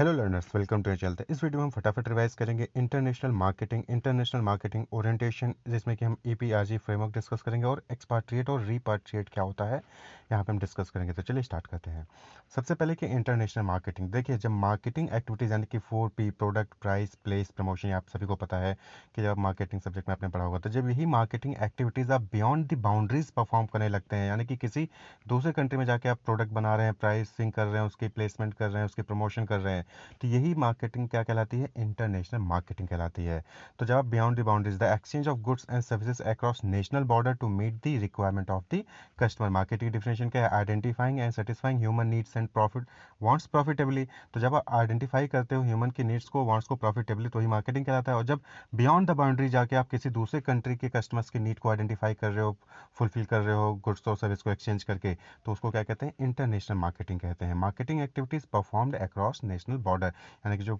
Hello learners, welcome to चलते इस video में हम फटाफट रिवाइज करेंगे इंटरनेशनल मार्केटिंग ओरिएंटेशन, जिसमें कि हम ईपीआरजी फ्रेमवर्क डिस्कस करेंगे और एक्सपाट्रिएट और रीपाट्रिएट क्या होता है यहाँ पे हम डिस्कस करेंगे। तो चलिए स्टार्ट करते हैं। सबसे पहले कि इंटरनेशनल मार्केटिंग, देखिए जब मार्केटिंग एक्टिविटीज़ यानी कि 4P product, price, place, promotion, ये आप सभी को पता है कि जब मार्केटिंग सब्जेक्ट में आपने पढ़ा होगा, तो जब यही मार्केटिंग एक्टिविटीज़ आप बियॉन्ड द बाउंड्रीज परफॉर्म करने लगते हैं, यानी कि किसी दूसरे कंट्री में जाके आप प्रोडक्ट बना रहे हैं, प्राइसिंग कर रहे हैं, उसकी प्लेसमेंट कर रहे हैं, उसकी प्रमोशन कर रहे हैं, तो यही मार्केटिंग क्या कहलाती है? इंटरनेशनल मार्केटिंग कहलाती है। तो जब आप beyond the boundaries, the exchange of goods and services across national border to meet the requirement of the customer. Marketing differentiation क्या है? Identifying and satisfying human needs and profit wants profitably. तो जब आप आइडेंटिफाई करते हो human की needs को, wants को प्रॉफिटेबली, तो वही मार्केटिंग कहलाता है। और जब बियॉन्ड द बाउंड्री जाके आप किसी दूसरे कंट्री के कस्टमर्स की नीड को आइडेंटिफाई कर रहे हो, फुलफिल कर रहे हो गुड्स और सर्विस को एक्सचेंज करके, तो उसको क्या कहते हैं? इंटरनेशनल मार्केटिंग कहते हैं। Marketing activities performed across national border, यानी कि जो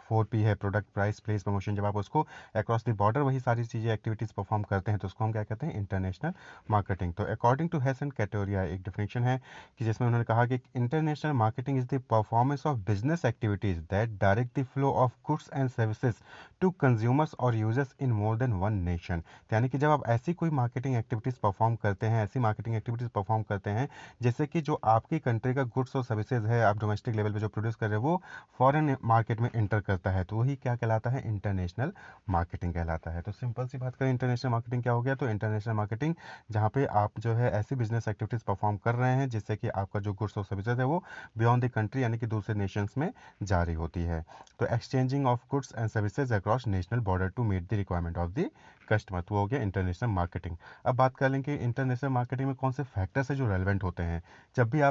4P है, प्रोडक्ट, प्राइस, प्लेस, प्रमोशन, जब आप उसको अक्रॉस द बॉर्डर वही सारी चीज़ें एक्टिविटीज़ परफॉर्म करते हैं, तो उसको हम क्या कहते हैं? International marketing. तो according to Hess and Cateora एक डिफिनेशन है कि जिसमें उन्होंने कहा कि international marketing is the performance of business activities that direct the flow of goods and services to consumers or users in more than one nation. यानी कि जब आप ऐसी कोई मार्केटिंग एक्टिविटीज़ परफॉर्म करते हैं, ऐसी मार्केटिंग एक्टिविटीज़ परफॉर्म करते हैं जैसे कि जो आपकी कंट्री का गुड्स और सर्विसेज है, आप डोमेस्टिक लेवल पे जो प्रोड्यूस कर रहे हो, वो फॉरेन मार्केट में एंटर करता है, तो वही क्या कहलाता है? इंटरनेशनल मार्केटिंग कहलाता है। तो सिंपल सी बात करें, इंटरनेशनल मार्केटिंग क्या हो गया? तो इंटरनेशनल मार्केटिंग जहाँ पे आप जो है ऐसी बिजनेस एक्टिविटीज़ परफॉर्म कर रहे हैं जिससे कि आपका जो गुड्स और सर्विसेज है वो बियॉन्ड द कंट्री, यानी कि दूसरे नेशंस में जारी होती है। तो exchanging of goods and services across national border to meet the requirement of the customer, तो हो गया इंटरनेशनल मार्केटिंग। अब बात कर लें कि इंटरनेशनल मार्केटिंग में कौन से फैक्टर्स है जो रेलिवेंट होते हैं। जब भी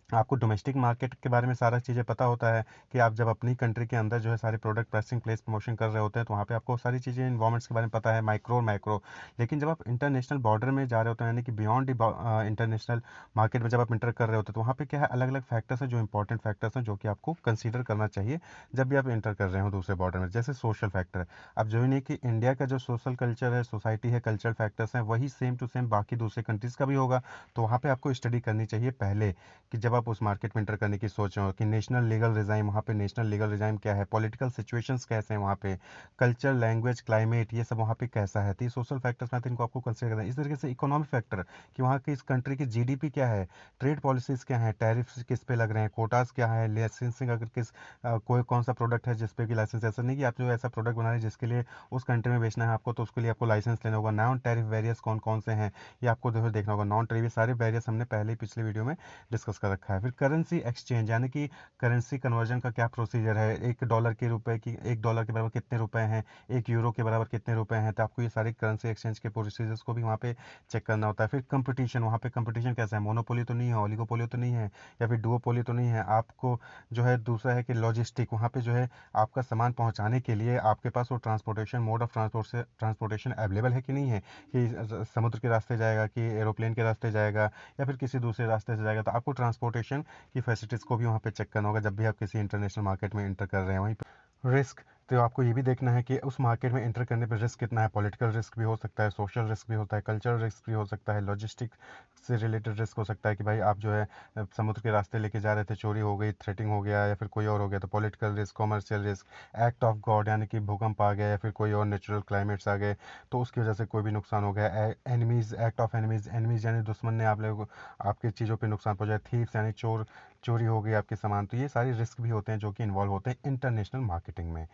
आपको डोमेस्टिक मार्केट के बारे में सारा चीज़ें पता होता है कि आप जब अपनी कंट्री के अंदर जो है सारे प्रोडक्ट, प्राइसिंग, प्लेस, प्रमोशन कर रहे होते हैं, तो वहाँ पे आपको सारी चीज़ें, इन्वायरमेंट्स के बारे में पता है, माइक्रो और मैक्रो। लेकिन जब आप इंटरनेशनल बॉर्डर में जा रहे होते हैं, यानी कि बियॉन्ड इंटरनेशनल मार्केट में जब आप इंटर कर रहे होते हैं, तो वहाँ पे क्या है? अलग अलग फैक्टर्स हैं जो इंपॉर्टेंट फैक्टर्स हैं जो कि आपको कंसीडर करना चाहिए जब भी आप इंटर कर रहे हो दूसरे बॉर्डर में। जैसे सोशल फैक्टर, अब जो नहीं कि इंडिया का जो सोशल कल्चर है, सोसाइटी है, कल्चरल फैक्टर्स हैं, वही सेम टू सेम बाकी दूसरे कंट्रीज़ का भी होगा। तो वहाँ पे आपको स्टडी करनी चाहिए पहले कि जब आप उस मार्केट में एंटर करने की सोच रहे हो कि नेशनल लीगल रिजाइम, वहाँ पे नेशनल लीगल रिजाइम क्या है, पॉलिटिकल सिचुएशंस कैसे हैं वहाँ पे, कल्चर, लैंग्वेज, क्लाइमेट, ये सब वहाँ पे कैसा है। तो ये सोशल फैक्टर्स में इनको आपको कंसिडर करना है। इस तरीके से इकोनॉमिक फैक्टर कि वहाँ की इस कंट्री की जीडीपी क्या है, ट्रेड पॉलिसीज क्या है, टैरिफ्स किस पे लग रहे हैं, कोटास क्या है, लाइसेंसिंग अगर कोई कौन सा प्रोडक्ट है जिसपे कि लाइसेंस, ऐसा नहीं कि आप जो ऐसा प्रोडक्ट बना रहे हैं जिसके लिए उस कंट्री में बेचना है आपको, तो उसके लिए आपको लाइसेंस लेना होगा। नॉन टैरिफ बैरियर्स कौन कौन से हैं ये आपको जो है देखना होगा। नॉन टैरिफ सारे बैरियर्स हमने पहले ही पिछले वीडियो में डिस्कस कर रखा है। फिर करेंसी एक्सचेंज, यानी कि करेंसी कन्वर्जन का क्या प्रोसीजर है, $1 के बराबर कितने रुपए हैं, €1 के बराबर कितने रुपए हैं, तो आपको ये सारे करेंसी एक्सचेंज के प्रोसीजर्स को भी वहाँ पे चेक करना होता है। फिर कंपटीशन, वहाँ पे कंपटीशन कैसा है, मोनोपोली तो नहीं है, ओलिगोपोली तो नहीं है, या फिर डुओपोली तो नहीं है। आपको जो है दूसरा है कि लॉजिस्टिक, वहाँ पे जो है आपका सामान पहुँचाने के लिए आपके पास वो transportation, mode of transportation available है कि नहीं है, कि समुद्र के रास्ते जाएगा, कि एरोप्लेन के रास्ते जाएगा, या फिर किसी दूसरे रास्ते से जाएगा। तो आपको ट्रांसपोर्टेशन की फैसिलिटीज़ को भी वहाँ पे चेक करना होगा जब भी आप किसी इंटरनेशनल मार्केट में एंटर कर रहे हैं। वहीं रिस्क, तो आपको ये भी देखना है कि उस मार्केट में एंटर करने पर रिस्क कितना है। पॉलिटिकल रिस्क भी हो सकता है, सोशल रिस्क भी होता है, कल्चरल रिस्क भी हो सकता है, लॉजिस्टिक से रिलेटेड रिस्क हो सकता है कि भाई आप जो है समुद्र के रास्ते लेके जा रहे थे, चोरी हो गई, थ्रेटिंग हो गया, या फिर कोई और हो गया, तो political risk, commercial risk, act of God, यानी कि भूकंप आ गया या फिर कोई और नेचुरल क्लाइमेट्स आ गए तो उसकी वजह से कोई भी नुकसान हो गया। Enemies, act of enemies, enemies यानी दुश्मन ने आप लोगों को आपकी चीज़ों पे नुकसान पहुंचाया। थीव्स यानी चोरी हो गई आपके सामान। तो ये सारे रिस्क भी होते हैं जो कि इन्वॉल्व होते हैं इंटरनेशनल मार्केटिंग में।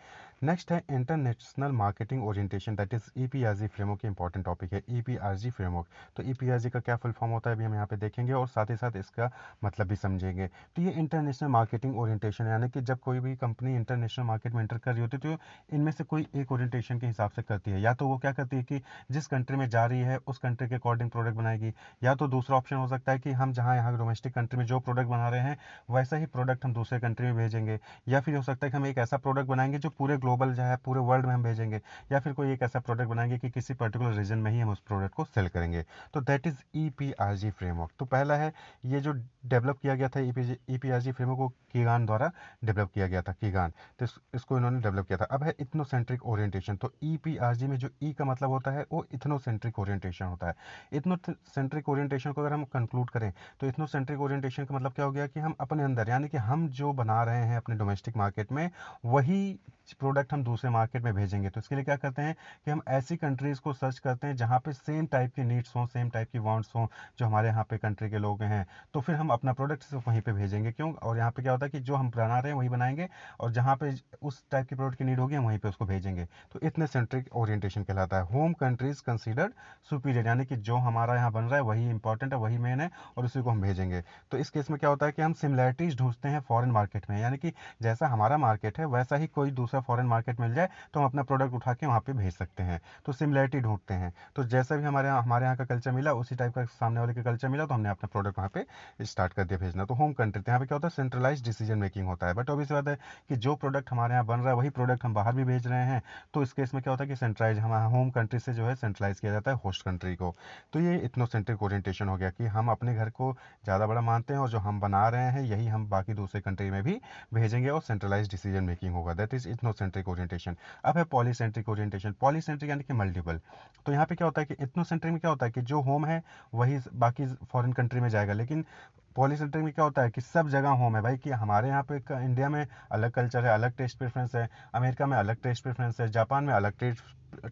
नेक्स्ट है international marketing orientation, that is EPRG framework की इंपॉर्टेंट टॉपिक है ईपीआरजी फ्रेमवर्क। तो ईपीआरजी का क्या फुल फॉर्म होता है अभी हम यहाँ पे देखेंगे और साथ ही साथ इसका मतलब भी समझेंगे। तो ये इंटरनेशनल मार्केटिंग ओरिएंटेशन, यानी कि जब कोई भी कंपनी इंटरनेशनल मार्केट में एंटर कर रही होती है तो इनमें से कोई एक ओरिएंटेशन के हिसाब से करती है। या तो वो क्या करती है कि जिस कंट्री में जा रही है उस कंट्री के अकॉर्डिंग प्रोडक्ट बनाएगी, या तो दूसरा ऑप्शन हो सकता है कि हम जहाँ यहाँ डोमेस्टिक कंट्री में जो प्रोडक्ट बना रहे हैं वैसा ही प्रोडक्ट हम दूसरे कंट्री में भेजेंगे। या फिर हो सकता है कि हम एक ऐसा प्रोडक्ट बनाएंगे जो पूरे ग्लोबल जो है पूरे वर्ल्ड में हम भेजेंगे। या फिर कोई एक ऐसा प्रोडक्ट बनाएंगे कि किसी पर्टिकुलर रीजन में ही हम उस प्रोडक्ट को सेल करेंगे। तो दैट इज ईपीआरजी फ्रेमवर्क। तो पहला है ये जो डेवलप किया गया था ईपीआरजी फ्रेमवर्क को कीगान द्वारा डेवलप किया गया था, कीगान। तो इसको इन्होंने डेवलप किया था। अब है इथनोसेंट्रिक ओरिएंटेशन। तो ईपीआरजी में जो ई का मतलब होता है वो इथनोसेंट्रिक ओरिएंटेशन होता है। इथनोसेंट्रिक ओरिएंटेशन को अगर हम कंक्लूड करें तो इथनोसेंट्रिक ओरिएंटेशन का मतलब क्या हो गया कि हम अपने अंदर, यानी कि हम जो बना रहे हैं अपने डोमेस्टिक मार्केट में, वही प्रोडक्ट हम दूसरे मार्केट में भेजेंगे। तो इसके लिए क्या करते हैं कि हम ऐसी कंट्रीज़ को सर्च करते हैं जहाँ पे सेम टाइप की नीड्स हों, सेम टाइप की वांट्स हों जो हमारे यहाँ पे कंट्री के लोग हैं। तो फिर हम अपना प्रोडक्ट सिर्फ वहीं पे भेजेंगे। क्यों? और यहाँ पे क्या होता है कि जो हम बना रहे हैं वही बनाएंगे, और जहाँ पे उस टाइप की प्रोडक्ट की नीड होगी हम वहीं पे उसको भेजेंगे। तो इतने सेंट्रिक ओरिएंटेशन कहलाता है। होम कंट्रीज कंसीडर्ड सुपीरियर, यानी कि जो हमारा यहाँ बन रहा है वही इंपॉर्टेंट है, वही मेन है, और उसी को हम भेजेंगे। तो इस केस में क्या होता है कि हम सिमिलैरिटीज ढूंढते हैं फॉरेन मार्केट में, यानी कि जैसा हमारा मार्केट है वैसा ही कोई दूसरा फॉरेन मार्केट मिल जाए तो हम अपना प्रोडक्ट उठा के वहाँ पे भेज सकते हैं। तो सिमिलैरिटी ढूंढते हैं। तो जैसा भी हमारे यहाँ का कल्चर मिला, उसी टाइप का सामने वाले का कल्चर मिला, तो हमने अपना प्रोडक्ट वहाँ पे स्टार्ट कर दिया भेजना। तो होम कंट्री, यहाँ पे क्या होता है, सेंट्रलाइज डिसीजन मेकिंग होता है। बट ऑब्वियस बात है कि जो प्रोडक्ट हमारे यहाँ बन रहा है वही प्रोडक्ट हम बाहर भी भेज रहे हैं। तो इस केस में क्या होता है कि सेंट्रलाइज, हमारा होम कंट्री से जो है सेंट्रलाइज किया जाता है होस्ट कंट्री को। तो ये इथनोसेंट्रिक ओरिएंटेशन हो गया कि हम अपने घर को ज़्यादा बड़ा मानते हैं, और जो हम बना रहे हैं यही हम बाकी दूसरे कंट्री में भी भेजेंगे, और सेंट्रलाइज डिसीजन मेकिंग होगा। That is ethnocentric orientation. अब है पॉलीसेंट्रिक ओरिएंटेशन। पॉलीसेंट्रिक यानी कि मल्टीपल। तो यहाँ पे क्या होता है कि इथनोसेंट्रिक में क्या होता है कि जो होम है वही बाकी फॉरेन कंट्री में जाएगा, लेकिन पॉलीसेंट्रिक में क्या होता है कि सब जगह होम है भाई, कि हमारे यहाँ पे इंडिया में अलग कल्चर है, अलग टेस्ट प्रेफरेंस है, अमेरिका में अलग टेस्ट प्रेफरेंस है, जापान में अलग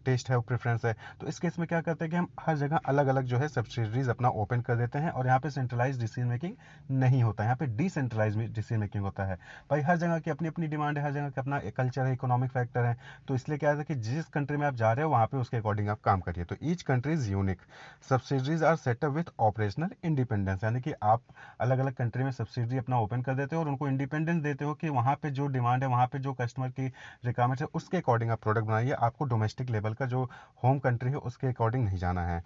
टेस्ट है, प्रेफरेंस है। तो इस केस में क्या करते हैं कि हम हर जगह अलग अलग जो है सब्सिडरीज अपना ओपन कर देते हैं, और यहाँ पे सेंट्रलाइज डिसीजन मेकिंग नहीं होता है, यहाँ पे डिसेंट्रलाइज डिसीजन मेकिंग होता है। भाई हर जगह की अपनी अपनी डिमांड है, हर जगह का अपना कल्चर है, इकोनॉमिक फैक्टर है। तो इसलिए क्या है कि जिस कंट्री में आप जा रहे हो वहाँ पे उसके अकॉर्डिंग आप काम करिए। तो each country is unique. Subsidiaries are set up with operational independence, यानी कि आप अलग अलग कंट्री में सब्सिडरी अपना ओपन कर देते हो और उनको इंडिपेंडेंस देते हो कि वहाँ पे जो डिमांड है, वहाँ पे जो कस्टमर की रिक्वायरमेंट है, उसके अकॉर्डिंग आप प्रोडक्ट बनाइए। आपको डोमेस्टिक लेवल का जो होम कंट्री है उसके अकॉर्डिंग नहीं जाना है।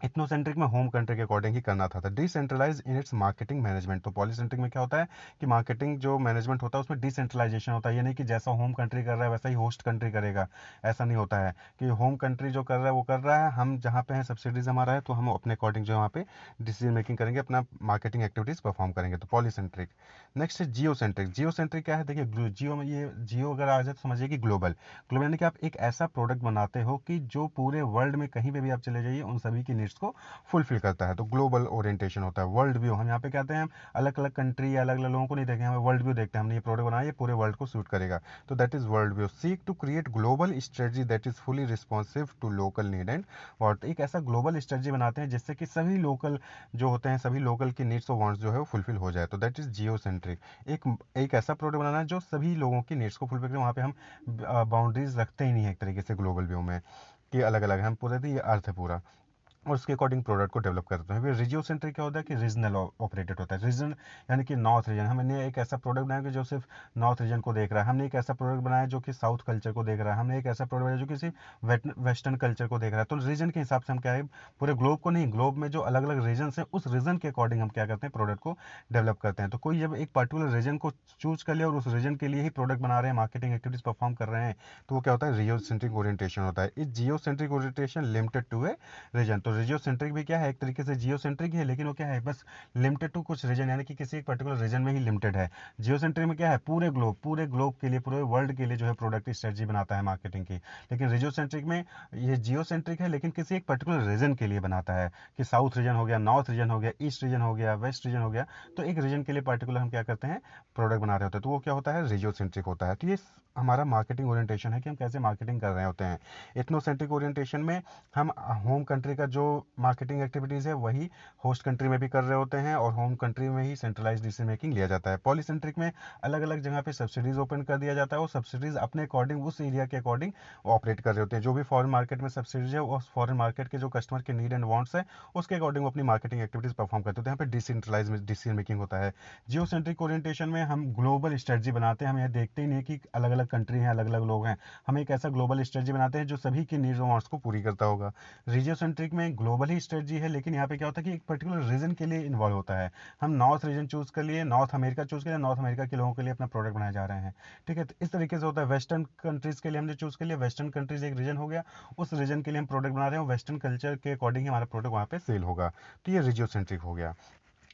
इथनोसेंट्रिक में होम कंट्री के अकॉर्डिंग ही करना था। Decentralise in its marketing management. तो पॉलीसेंट्रिक में क्या होता है कि मार्केटिंग जो मैनेजमेंट होता है उसमें डिसेंट्रलाइजेशन होता है। ये नहीं कि जैसा होम कंट्री कर रहा है वैसा ही होस्ट कंट्री करेगा, ऐसा नहीं होता है। कि होम कंट्री जो कर रहा है वो कर रहा है, हम जहाँ पे हैं सब्सिडीज हमारा है, तो हम अपने अकॉर्डिंग जो वहाँ पे डिसीजन मेकिंग करेंगे, अपना मार्केटिंग एक्टिविटीज परफॉर्म करेंगे। तो पॉलीसेंट्रिक। नेक्स्ट है जियोसेंट्रिक। जियोसेंट्रिक क्या है, देखिए जियो में, ये जियो अगर आ जाए तो समझिए कि ग्लोबल। ग्लोबल यानी कि आप एक ऐसा प्रोडक्ट बनाते हो कि जो पूरे वर्ल्ड में कहीं पे भी आप चले जाइए उन सभी की नीड्स को फुलफिल करता है। तो ग्लोबल ओरिएंटेशन होता है। वर्ल्ड व्यू, हम यहाँ पे कहते हैं अलग अलग कंट्री या अलग अलग लोगों को नहीं देखें, हमें वर्ल्ड व्यू देखते हैं। हमने ये प्रोडक्ट बनाया, ये पूरे वर्ल्ड को सूट करेगा। तो that is world view. Seek to create global strategy that is fully responsive to local need and want. एक ऐसा ग्लोबल स्ट्रेटजी बनाते हैं जिससे कि सभी लोकल जो होते हैं, सभी लोकल की नीड्स और वांट्स जो है वो फुलफिल हो जाए। तो दैट इज जियो सेंट्रिक। एक ऐसा प्रोडक्ट बनाना है जो सभी लोगों की नीड्स को फुलफिल करे। वहाँ पे हम बाउंड्रीज रखते ही नहीं है एक तरीके से ग्लोबल व्यू में, कि अलग अलग है, हम पूरे ये अर्थ है पूरा, और उसके अकॉर्डिंग प्रोडक्ट को डेवलप करते हैं। फिर रिजियो सेंट्रिक क्या होता है कि रीजनल ऑपरेटेड होता है। रीजन यानी कि नॉर्थ रीजन, हमने एक ऐसा प्रोडक्ट बनाया कि जो सिर्फ नॉर्थ रीजन को देख रहा है। हमने एक ऐसा प्रोडक्ट बनाया जो कि साउथ कल्चर को देख रहा है। हमने एक ऐसा प्रोडक्ट बनाया जो कि सिर्फ वेस्टर्न कल्चर को देख रहा है। तो रीजन के हिसाब से हम क्या है, पूरे ग्लोब को नहीं, ग्लोब में जो अलग अलग रीजन है उस रीजन के अकॉर्डिंग हम क्या करते हैं, प्रोडक्ट को डेवलप करते हैं। तो कोई जब एक पर्टिकुलर रीजन को चूज कर लिया और उस रीजन के लिए ही प्रोडक्ट बना रहे हैं, मार्केटिंग एक्टिविटीज परफॉर्म कर रहे हैं, तो वो क्या होता है, रियो सेंट्रिक ओरिएंटेशन होता है। इस geo centric orientation limited to a region. तो रिजियो सेंट्रिक भी क्या है, एक तरीके से जियो सेंट्रिक ही है, लेकिन वो क्या है, बस लिमिटेड टू कुछ रीजन, यानी कि किसी एक पर्टिकुलर रीजन में ही लिमिटेड है। जियो सेंट्रिक में क्या है, पूरे ग्लोब के लिए, पूरे वर्ल्ड के लिए जो है प्रोडक्ट स्ट्रेटजी बनाता है मार्केटिंग की। लेकिन रिजियो सेंट्रिक में ये जियो सेंट्रिक है, लेकिन किसी एक पर्टिकुलर रीजन के लिए बनाता है, कि साउथ रीजन हो गया, नॉर्थ रीजन हो गया, ईस्ट रीजन हो गया, वेस्ट रीजन हो गया। तो एक रीजन के लिए पर्टिकुलर हम क्या करते हैं, प्रोडक्ट बना रहे होते हैं। तो वो क्या होता है, रिजियो सेंट्रिक होता है। तो ये हमारा मार्केटिंग ओरिएंटेशन है कि हम कैसे मार्केटिंग कर रहे होते हैं। इथनोसेंट्रिक ओरिएंटेशन में हम होम कंट्री का जो मार्केटिंग एक्टिविटीज़ है वही होस्ट कंट्री में भी कर रहे होते हैं, और होम कंट्री में ही सेंट्रलाइज डिसीजन मेकिंग लिया जाता है। पॉलीसेंट्रिक में अलग अलग जगह पे सब्सिडीज ओपन कर दिया जाता है, और सब्सिडीज अपने अकॉर्डिंग उस एरिया के अकॉर्डिंग ऑपरेट कर रहे होते हैं। जो भी फॉरेन मार्केट में सब्सिडीज है उस फॉरेन मार्केट के जो कस्टमर के नीड एंड वांट्स है उसके अकॉर्डिंग वो अपनी मार्केटिंग एक्टिविटीज परफॉर्म करते हैं। यहाँ पे डिसेंट्रलाइज डिसीजन मेकिंग होता है। जियो सेंट्रिक ओरिएंटेशन में हम ग्लोबल स्ट्रेटजी बनाते हैं। हम यह देखते ही नहीं कि अलग अलग कंट्री हैं, अलग अलग लोग हैं। हम एक ऐसा ग्लोबल स्ट्रेटजी बनाते हैं जो सभी की नीड्स और वांट्स को पूरी करता होगा। रीजियो सेंट्रिक में ग्लोबल ही स्ट्रेटजी है, लेकिन यहाँ पे क्या होता है कि एक पर्टिकुलर रीजन के लिए इन्वॉल्व होता है। हम नॉर्थ रीजन चूज कर लिए, नॉर्थ अमेरिका चूज कर लिया, नॉर्थ अमेरिका के लोगों के लिए अपना प्रोडक्ट बनाए जा रहे हैं। ठीक है, तो इस तरीके से होता है। वेस्टर्न कंट्रीज के लिए हमने चूज कर लिया, वेस्टर्न कंट्रीज एक रीजन हो गया, उस रीजन के लिए हम प्रोडक्ट बना रहे हैं, वेस्टर्न कल्चर के अकॉर्डिंग ही हमारा प्रोडक्ट वहाँ पे सेल होगा। तो ये रिजियो सेंट्रिक हो गया।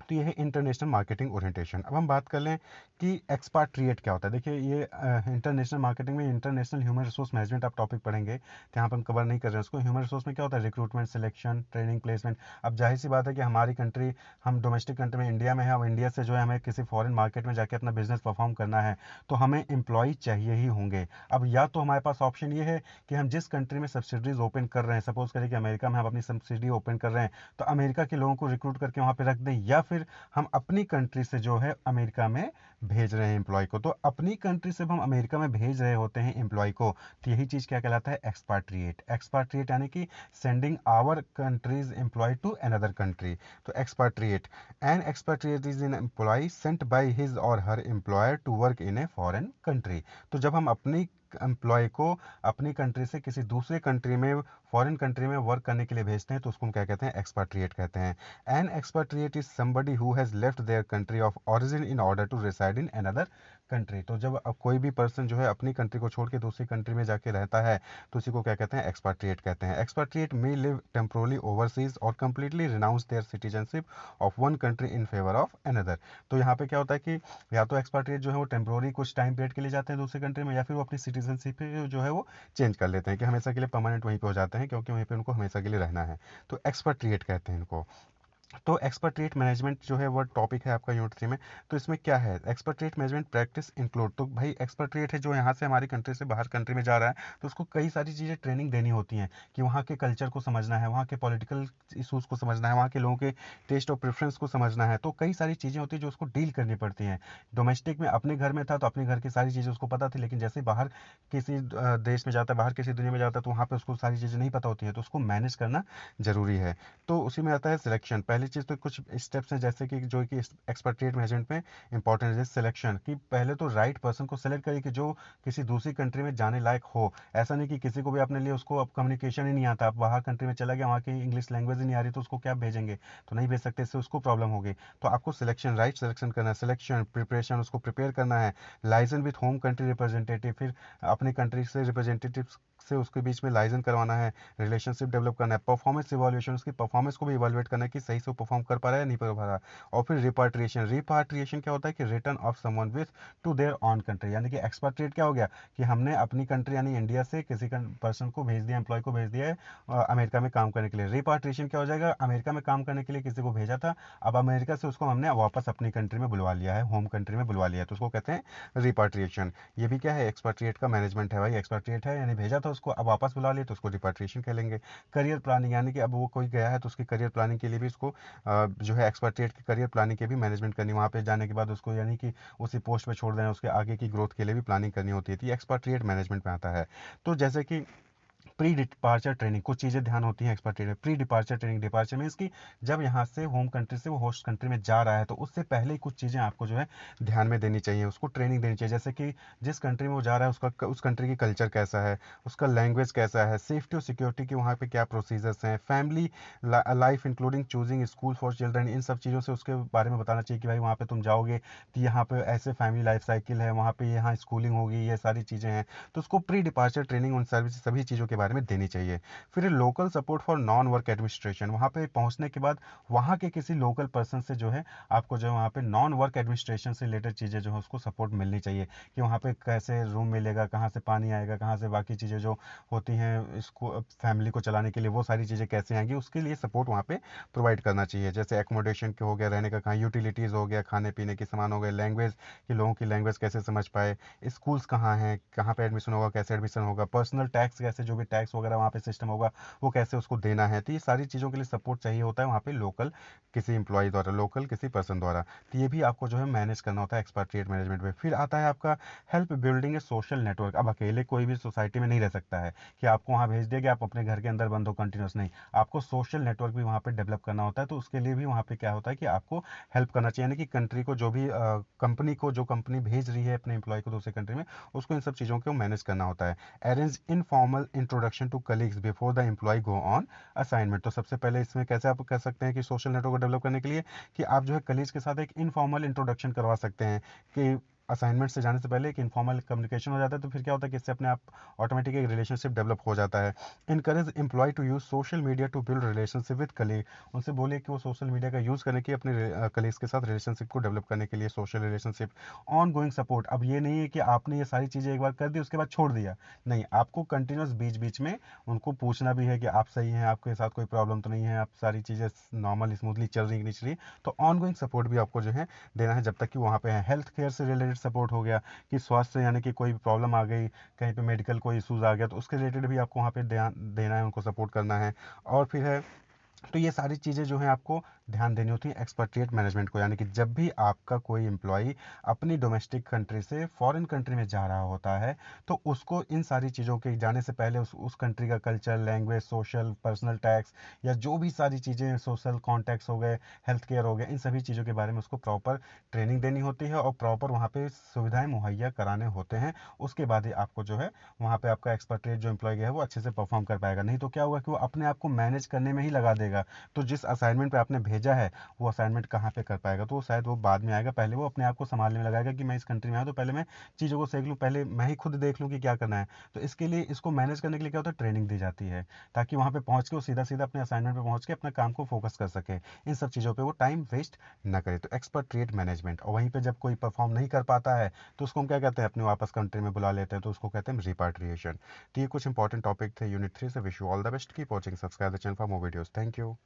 तो ये है इंटरनेशनल मार्केटिंग ओरिएंटेशन। अब हम बात कर लें कि एक्सपाट्रिएट क्या होता है। देखिए ये इंटरनेशनल मार्केटिंग में इंटरनेशनल ह्यूमन रिसोर्स मैनेजमेंट आप टॉपिक पढ़ेंगे तो यहाँ पर हम कवर नहीं कर रहे हैं उसको। ह्यूमन रिसोर्स में क्या होता है, रिक्रूटमेंट, सिलेक्शन, ट्रेनिंग, प्लेसमेंट। अब जाहिर सी बात है कि हमारी कंट्री, हम डोमेस्टिक कंट्री में इंडिया में है, अब इंडिया से जो है हमें किसी फॉरेन मार्केट में जाके अपना बिजनेस परफॉर्म करना है तो हमें एम्प्लॉय चाहिए ही होंगे। अब या तो हमारे पास ऑप्शन ये है कि हम जिस कंट्री में सब्सिडरीज ओपन कर रहे हैं, सपोज करें कि अमेरिका में हम अपनी सब्सिडी ओपन कर रहे हैं, तो अमेरिका के लोगों को रिक्रूट करके वहाँ पे रख दें, या फिर हम अपनी कंट्री से जो है अमेरिका में भेज रहे हैं एम्प्लॉय को। तो अपनी कंट्री से हम अमेरिका में भेज रहे होते हैं एम्प्लॉय को, तो यही चीज़ क्या कहलाता है, एक्सपाट्रिएट। एक्सपाट्रिएट यानी कि sending our countries employ to another country. तो expatriate, an expatriate is an employ sent by his or her employer to work in a foreign country. तो जब हम अपनी एम्प्लॉय को अपनी कंट्री से किसी दूसरे कंट्री में, फॉरेन कंट्री में वर्क करने के लिए भेजते हैं तो उसको हम क्या कहते हैं, एक्सपाट्रिएट कहते हैं। An expatriate is somebody who has left their country of origin in order to reside in another country. तो जब अब कोई भी पर्सन जो है अपनी कंट्री को छोड़ के दूसरी कंट्री में जाके रहता है तो उसी को क्या कहते हैं, एक्सपाट्रिएट कहते हैं। एक्सपाट्रिएट मे लिव टेम्पोरली ओवरसीज और completely renounce their citizenship of one country in favour of another. तो यहाँ पे क्या होता है कि या तो एक्सपाट्रिएट जो है वो टेम्पोररी कुछ टाइम पीरियड के लिए जाते हैं दूसरी कंट्री में, या फिर वो अपनी सिटीजनशिप जो है वो चेंज कर लेते हैं कि हमेशा के लिए परमानेंट वहीं पे हो जाते हैं, क्योंकि वहीं पे उनको हमेशा के लिए रहना है। तो एक्सपाट्रिएट कहते हैं इनको। तो एक्सपर्ट्रेट मैनेजमेंट जो है वो टॉपिक है आपका यूनिट 3 में। तो इसमें क्या है, एक्सपर्ट्रेट मैनेजमेंट प्रैक्टिस इंक्लूड। तो भाई एक्सपर्ट्रेट है जो यहाँ से हमारी कंट्री से बाहर कंट्री में जा रहा है तो उसको कई सारी चीज़ें ट्रेनिंग देनी होती हैं कि वहाँ के कल्चर को समझना है, वहाँ के पॉलिटिकल इशूज़ को समझना है, वहाँ के लोगों के टेस्ट और प्रेफरेंस को समझना है। तो कई सारी चीज़ें होती हैं जो उसको डील करनी पड़ती हैं। डोमेस्टिक में अपने घर में था तो अपने घर की सारी चीज़ें उसको पता थी, लेकिन जैसे ही बाहर किसी देश में जाता है, बाहर किसी दुनिया में जाता है तो वहाँ पर उसको सारी चीज़ें नहीं पता होती हैं, तो उसको मैनेज करना ज़रूरी है। तो उसी में आता है सिलेक्शन। पहली चीज़ तो कुछ स्टेप्स हैं जैसे कि जो कि एक्सपर्ट्रेट मैनेजमेंट में इंपॉर्टेंट है, सिलेक्शन। कि पहले तो राइट पर्सन को सेलेक्ट करिए कि जो किसी दूसरी कंट्री में जाने लायक हो। ऐसा नहीं कि किसी को भी अपने लिए, उसको अब कम्युनिकेशन ही नहीं आता, अब बाहर कंट्री में चला गया, वहाँ की इंग्लिश लैंग्वेज ही नहीं आ रही तो उसको क्या भेजेंगे, तो नहीं भेज सकते, इससे उसको प्रॉब्लम होगी। तो आपको सिलेक्शन, राइट सिलेक्शन करना है, सिलेक्शन, प्रिपरेशन, उसको प्रिपेयर करना है, licence with home country representative, फिर अपनी कंट्री से रिप्रेजेंटेटिव से उसके बीच में लाइसेंस करवाना है, रिलेशनशिप डेवलप करना है, परफॉर्मेंस इवोल्यूशन, उसकी परफॉर्मेंस को भी इवोल्यूएट करना है कि सही से वो परफॉर्म कर पा रहा है या नहीं कर पा रहा। और फिर रिपाट्रिएशन। रिपाट्रिएशन क्या होता है कि return of someone with to their on country. यानी कि एक्सपाट्रिएट क्या हो गया कि हमने अपनी कंट्री यानी इंडिया से किसी पर्सन को भेज दिया, एम्प्लॉय को भेज दिया है अमेरिका में काम करने के लिए। रिपाट्रिएशन क्या हो जाएगा, अमेरिका में काम करने के लिए किसी को भेजा था, अब अमेरिका से उसको हमने वापस अपनी कंट्री में बुलवा लिया है, होम कंट्री में बुलवा लिया है, तो उसको कहते हैं रिपाट्रिएशन। ये भी क्या है, एक्सपाट्रिएट का मैनेजमेंट है भाई। एक्सपाट्रिएट है यानी भेजा था उसको, अब वापस बुला लिए तो उसको रिपाट्रिएशन कहेंगे। करियर प्लानिंग, यानी कि अब वो कोई गया है तो उसकी करियर प्लानिंग के लिए भी उसको जो है एक्सपाट्रिएट की करियर प्लानिंग के भी मैनेजमेंट करनी, वहाँ पे जाने के बाद उसको यानी कि उसी पोस्ट पे छोड़ देना, उसके आगे की ग्रोथ के लिए भी प्लानिंग करनी होती है। तो ये एक्सपाट्रिएट मैनेजमेंट में आता है। तो जैसे कि प्री डिपार्चर ट्रेनिंग, कुछ चीज़ें ध्यान होती हैं expert training. Pre departure training, departure means कि जब यहाँ से होम कंट्री से वो होस्ट कंट्री में जा रहा है तो उससे पहले ही कुछ चीज़ें आपको जो है ध्यान में देनी चाहिए, उसको ट्रेनिंग देनी चाहिए। जैसे कि जिस कंट्री में वो जा रहा है उसका, उस कंट्री की कल्चर कैसा है, उसका लैंग्वेज कैसा है, सेफ्टी और सिक्योरिटी की वहाँ पे क्या प्रोसीजर्स हैं, family life including choosing school for children, इन सब चीज़ों से उसके बारे में बताना चाहिए कि भाई वहाँ पे तुम जाओगे तो यहाँ पे ऐसे फैमिली लाइफ साइकिल है, वहाँ पे यहाँ स्कूलिंग होगी, ये सारी चीज़ें हैं। तो उसको प्री डिपार्चर ट्रेनिंग उन सर्विस सभी चीज़ों के बारे में देनी चाहिए। फिर local support for non work administration, वहाँ पे पहुँचने के बाद वहाँ के किसी लोकल पर्सन से जो है आपको जो है वहाँ पे नॉन वर्क एडमिनिस्ट्रेशन से रिलेटेड चीज़ें जो है उसको सपोर्ट मिलनी चाहिए कि वहाँ पे कैसे रूम मिलेगा, कहाँ से पानी आएगा, कहाँ से बाकी चीज़ें जो होती हैं इसको फैमिली को चलाने के लिए वो सारी चीज़ें कैसे आएंगी, उसके लिए सपोर्ट वहाँ पे प्रोवाइड करना चाहिए। जैसे एकोमोडेशन के हो गया, रहने का कहाँ, यूटिलिटीज़ हो गया, खाने पीने के सामान हो गए, लैंग्वेज कि लोगों की लैंग्वेज कैसे समझ पाए, स्कूल्स कहाँ हैं, कहाँ पे एडमिशन होगा, कैसे एडमिशन होगा, पर्सनल टैक्स कैसे, जो भी टैक्स वगैरह वहाँ पे सिस्टम होगा वो कैसे उसको देना है। तो ये सारी चीज़ों के लिए सपोर्ट चाहिए होता है वहाँ पे लोकल किसी एम्प्लॉय द्वारा, लोकल किसी पर्सन द्वारा। तो ये भी आपको जो है मैनेज करना होता है एक्सपाट्रिएट मैनेजमेंट में। फिर आता है आपका हेल्प बिल्डिंग ए सोशल नेटवर्क। अब अकेले कोई भी सोसाइटी में नहीं रह सकता है कि आपको वहाँ भेज दिया कि आप अपने घर के अंदर बंद हो कंटिन्यूस, नहीं, आपको सोशल नेटवर्क भी वहाँ पे डेवलप करना होता है। तो उसके लिए भी वहाँ पे क्या होता है कि आपको हेल्प करना चाहिए, यानी कि कंट्री को, जो भी कंपनी को, जो कंपनी भेज रही है अपने एम्प्लॉय को दूसरे कंट्री में, उसको इन सब चीज़ों को मैनेज करना होता है। Arrange informal introduction to colleagues before the employ go on assignment. तो सबसे पहले इसमें कैसे आप कर सकते हैं कि सोशल नेटवर्क को डेवलप करने के लिए कि आप जो है कलीग्स के साथ एक इनफॉर्मल इंट्रोडक्शन करवा सकते हैं कि असाइनमेंट से जाने से पहले एक इनफॉर्मल कम्युनिकेशन हो जाता है, तो फिर क्या होता है कि इससे अपने आप ऑटोमेटिक एक रिलेशनशिप डेवलप हो जाता है। Encourage employ to use social media to build relationship with colleague. उनसे बोलिए कि वो सोशल मीडिया का यूज़ करें कि अपने कलीग्स के साथ रिलेशनशिप को डेवलप करने के लिए, social relationship. On going support, अब ये नहीं है कि आपने ये सारी चीज़ें एक बार कर दी उसके बाद छोड़ दिया, नहीं, आपको कंटिन्यूस बीच बीच में उनको पूछना भी है कि आप सही हैं, आपके साथ कोई प्रॉब्लम तो नहीं है, आप सारी चीज़ें नॉर्मल स्मूथली चल रही कि नहीं चल रही। तो ऑन गोइंग सपोर्ट भी आपको जो है देना है जब तक कि वहाँ पे है। हेल्थ केयर से रिलेटेड सपोर्ट हो गया कि स्वास्थ्य यानी कि कोई प्रॉब्लम आ गई, कहीं पे मेडिकल कोई इश्यूज आ गया, तो उसके रिलेटेड भी आपको वहाँ पे ध्यान देना है, उनको सपोर्ट करना है। और फिर है, तो ये सारी चीज़ें जो हैं आपको ध्यान देनी होती है एक्सपेट्रिएट मैनेजमेंट को, यानी कि जब भी आपका कोई एम्प्लॉई अपनी डोमेस्टिक कंट्री से फॉरेन कंट्री में जा रहा होता है, तो उसको इन सारी चीज़ों के जाने से पहले उस कंट्री का culture, language, social, personal tax या जो भी सारी चीज़ें, सोशल कॉन्टैक्ट्स हो गए, हेल्थ केयर हो गए, इन सभी चीज़ों के बारे में उसको प्रॉपर ट्रेनिंग देनी होती है और प्रॉपर वहाँ पे सुविधाएं मुहैया कराने होते हैं। उसके बाद ही आपको जो है वहाँ पे आपका एक्सपेट्रिएट जो एम्प्लॉय है वो अच्छे से परफॉर्म कर पाएगा। नहीं तो क्या होगा कि वो अपने आप को मैनेज करने में ही लगा देगा, तो जिस असाइनमेंट पे आपने भेजा है वो असाइनमेंट कहाँ पे कर पाएगा, तो शायद वो बाद में आएगा। पहले वो अपने आप को संभालने में लगाएगा कि मैं इस कंट्री में आया तो पहले मैं चीज़ों को सीख लूँ, पहले मैं ही खुद देख लूँ कि क्या करना है। तो इसके लिए इसको मैनेज करने के लिए क्या होता है, ट्रेनिंग दी जाती है, ताकि वहाँ पे पहुँच के वो सीधा सीधा अपने असाइनमेंट पे पहुँच के अपने काम को फोकस कर सके, इन सब चीज़ों पर वो टाइम वेस्ट ना करे। तो एक्सपर्ट मैनेजमेंट। और वहीं पर जब कोई परफॉर्म नहीं कर पाता है तो उसको हम क्या कहते हैं, अपने वापस कंट्री में बुला लेते हैं, तो उसको कहते हैं रिपाट्रिएशन। तो ये कुछ इंपॉर्टेंट टॉपिक थे यूनिट 3 से। Wish you all the best, keep watching, subscribe the channel for more videos. Thank you.